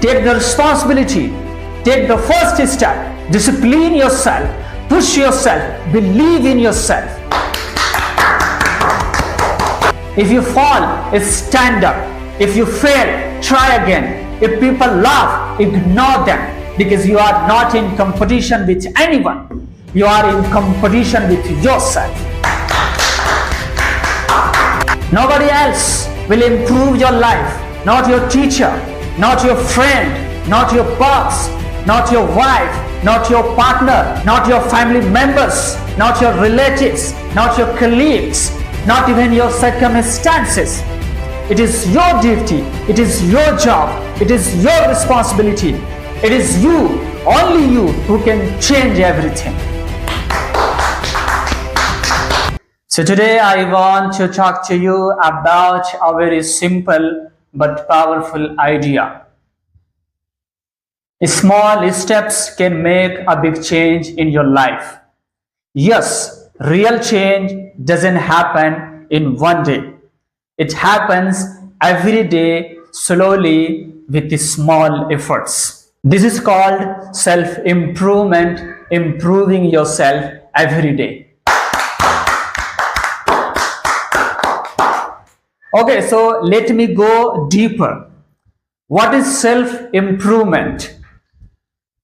Take the responsibility. Take the first step. Discipline yourself. Push yourself. Believe in yourself. If you fall, stand up. If you fail, try again. If people laugh, ignore them, because you are not in competition with anyone. You are in competition with yourself. Nobody else will improve your life. Not your teacher, not your friend, not your boss, not your wife, not your partner, not your family members, not your relatives, not your colleagues, not even your circumstances. It is your duty, it is your job, it is your responsibility. It is you, only you, who can change everything. So today I want to talk to you about a very simple but powerful idea. Small steps can make a big change in your life. Yes, real change doesn't happen in one day. It happens every day, slowly, with small efforts. This is called self-improvement, improving yourself every day. Okay, so let me go deeper. What is self-improvement?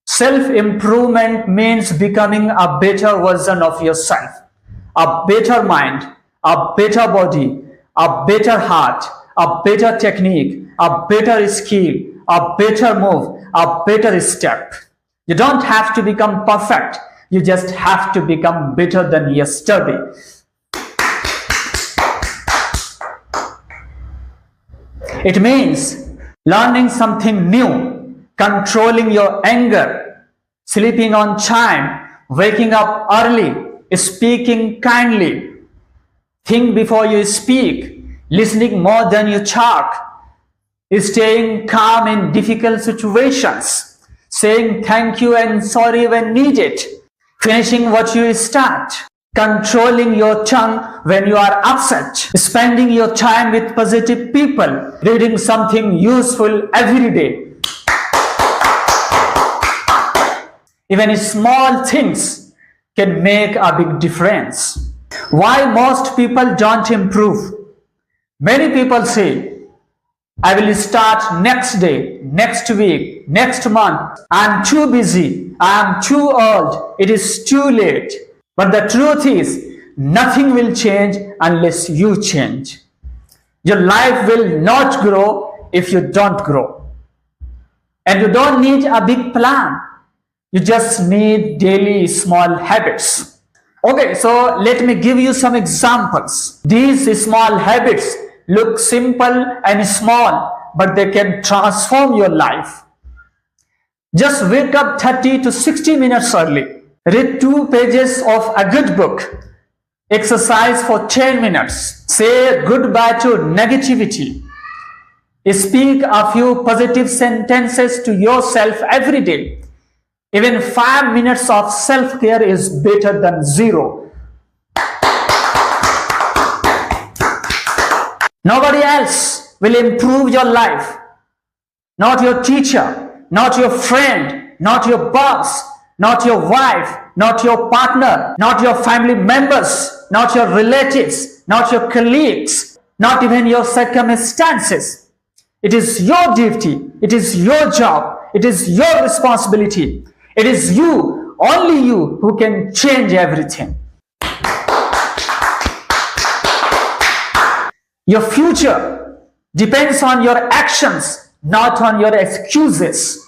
Self-improvement means becoming a better version of yourself, a better mind, a better body, a better heart, a better technique, a better skill, a better move, a better step. You don't have to become perfect. You just have to become better than yesterday. It means learning something new, controlling your anger, sleeping on time, waking up early, speaking kindly, think before you speak, listening more than you talk, staying calm in difficult situations, saying thank you and sorry when needed, finishing what you start, controlling your tongue when you are upset, spending your time with positive people, reading something useful every day. Even small things can make a big difference. Why most people don't improve? Many people say, I will start next day, next week, next month. I am too busy. I am too old. It is too late. But the truth is, nothing will change unless you change. Your life will not grow if you don't grow. And you don't need a big plan. You just need daily small habits. Okay, so let me give you some examples. These small habits look simple and small, but they can transform your life. Just wake up 30 to 60 minutes early. Read 2 pages of a good book. Exercise for 10 minutes. Say goodbye to negativity. Speak a few positive sentences to yourself every day. Even 5 minutes of self-care is better than 0. Nobody else will improve your life. Not your teacher, not your friend, not your boss, not your wife, not your partner, not your family members, not your relatives, not your colleagues, not even your circumstances. It is your duty, it is your job, it is your responsibility. It is you, only you, who can change everything. Your future depends on your actions, not on your excuses.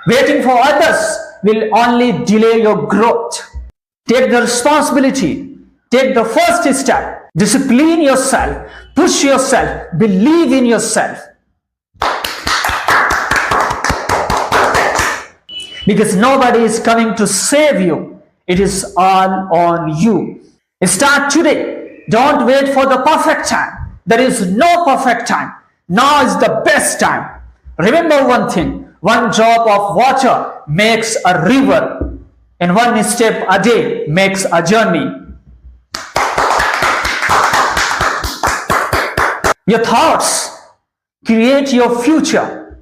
Waiting for others will only delay your growth. Take the responsibility. Take the first step. Discipline yourself. Push yourself. Believe in yourself. Because nobody is coming to save you. It is all on you. Start today. Don't wait for the perfect time. There is no perfect time. Now is the best time. Remember one thing. One drop of water makes a river. And one step a day makes a journey. Your thoughts create your future.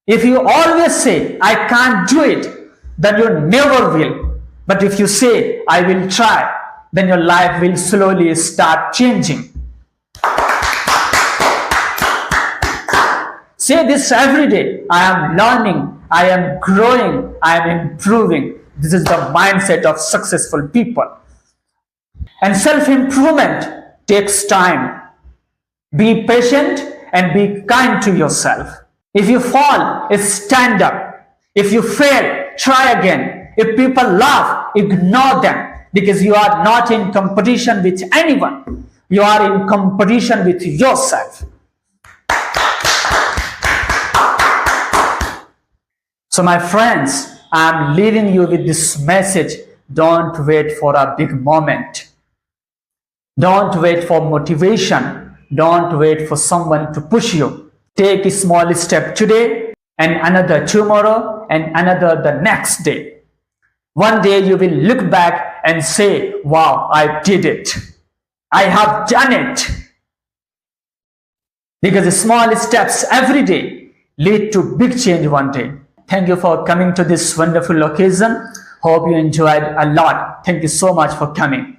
If you always say, I can't do it, then you never will. But if you say, I will try, then your life will slowly start changing. Say this every day. I am learning, I am growing, I am improving. This is the mindset of successful people. And self-improvement takes time. Be patient and be kind to yourself. If you fall, stand up. If you fail, try again. If people laugh, ignore them, because you are not in competition with anyone. You are in competition with yourself. So my friends, I am leaving you with this message. Don't wait for a big moment. Don't wait for motivation. Don't wait for someone to push you. Take a small step today, and another tomorrow, and another the next day. One day you will look back and say, wow, I did it. I have done it. Because small steps every day lead to big change one day. Thank you for coming to this wonderful occasion. Hope you enjoyed a lot. Thank you so much for coming.